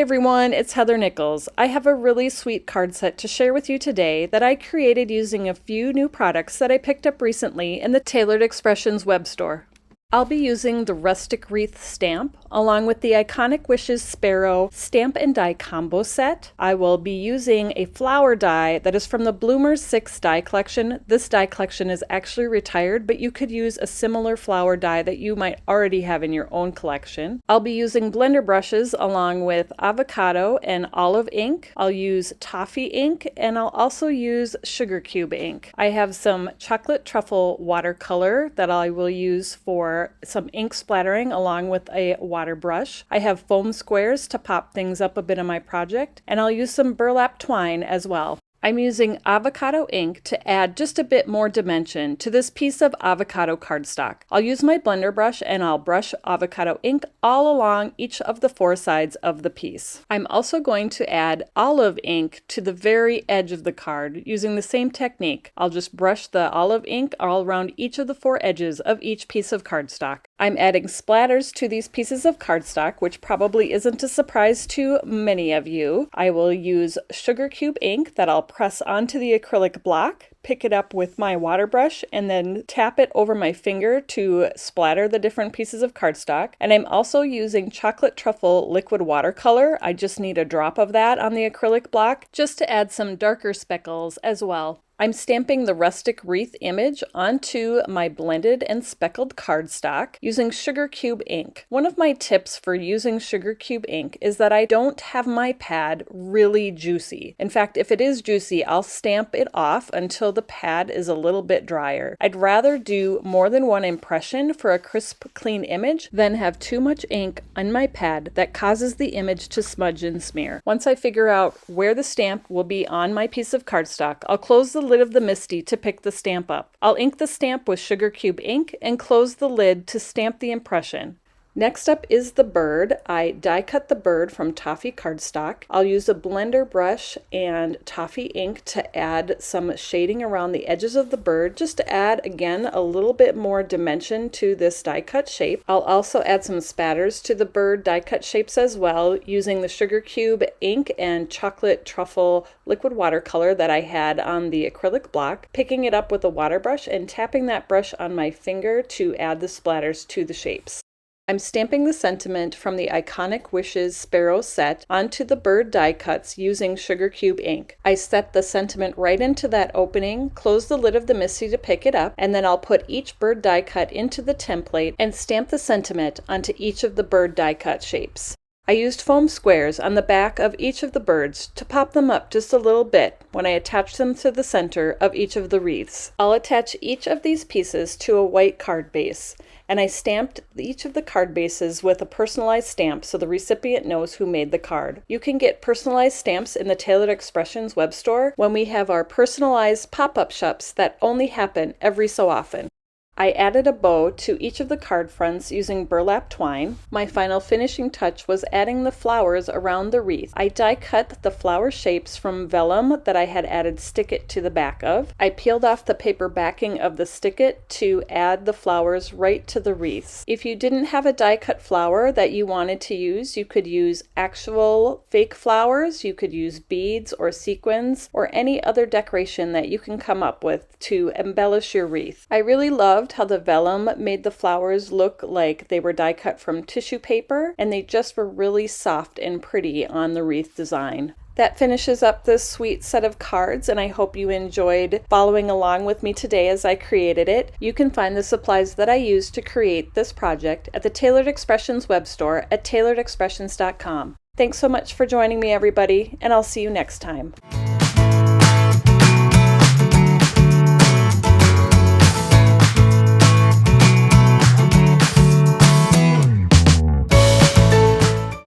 everyone, it's Heather Nichols. I have a really sweet card set to share with you today that I created using a few new products that I picked up recently in the Tailored Expressions web store. I'll be using the Rustic Wreath stamp along with the Iconic Wishes Sparrow stamp and die combo set. I will be using a flower die that is from the Bloomers 6 die collection. This die collection is actually retired, but you could use a similar flower die that you might already have in your own collection. I'll be using blender brushes along with Avocado and olive ink. I'll use Toffee ink, and I'll also use sugar cube ink. I have some chocolate truffle watercolor that I will use for some ink splattering along with a water brush. I have foam squares to pop things up a bit in my project, and I'll use some burlap twine as well. I'm using avocado ink to add just a bit more dimension to this piece of avocado cardstock. I'll use my blender brush and I'll brush avocado ink all along each of the four sides of the piece. I'm also going to add olive ink to the very edge of the card using the same technique. I'll just brush the olive ink all around each of the four edges of each piece of cardstock. I'm adding splatters to these pieces of cardstock, which probably isn't a surprise to many of you. I will use sugar cube ink that I'll press onto the acrylic block, pick it up with my water brush, and then tap it over my finger to splatter the different pieces of cardstock. And I'm also using chocolate truffle liquid watercolor. I just need a drop of that on the acrylic block just to add some darker speckles as well. I'm stamping the Rustic Wreath image onto my blended and speckled cardstock using sugar cube ink. One of my tips for using sugar cube ink is that I don't have my pad really juicy. In fact, if it is juicy, I'll stamp it off until the pad is a little bit drier. I'd rather do more than one impression for a crisp, clean image than have too much ink on my pad that causes the image to smudge and smear. Once I figure out where the stamp will be on my piece of cardstock, I'll close the lid of the MISTI to pick the stamp up. I'll ink the stamp with sugar cube ink and close the lid to stamp the impression. Next up is the bird. I die cut the bird from Toffee cardstock. I'll use a blender brush and Toffee ink to add some shading around the edges of the bird, just to add, again, a little bit more dimension to this die cut shape. I'll also add some spatters to the bird die cut shapes as well, using the sugar cube ink and chocolate truffle liquid watercolor that I had on the acrylic block, picking it up with a water brush and tapping that brush on my finger to add the splatters to the shapes. I'm stamping the sentiment from the Iconic Wishes Sparrow set onto the bird die cuts using sugar cube ink. I set the sentiment right into that opening, close the lid of the MISTI to pick it up, and then I'll put each bird die cut into the template and stamp the sentiment onto each of the bird die cut shapes. I used foam squares on the back of each of the birds to pop them up just a little bit when I attached them to the center of each of the wreaths. I'll attach each of these pieces to a white card base, and I stamped each of the card bases with a personalized stamp so the recipient knows who made the card. You can get personalized stamps in the Tailored Expressions web store when we have our personalized pop-up shops that only happen every so often. I added a bow to each of the card fronts using burlap twine. My final finishing touch was adding the flowers around the wreath. I die cut the flower shapes from vellum that I had added stick-it to the back of. I peeled off the paper backing of the stick-it to add the flowers right to the wreaths. If you didn't have a die cut flower that you wanted to use, you could use actual fake flowers, you could use beads or sequins, or any other decoration that you can come up with to embellish your wreath. I really loved how the vellum made the flowers look like they were die cut from tissue paper, and they just were really soft and pretty on the wreath design. That finishes up this sweet set of cards, and I hope you enjoyed following along with me today as I created it. You can find the supplies that I used to create this project at the Tailored Expressions web store at tailoredexpressions.com. Thanks so much for joining me, everybody, and I'll see you next time.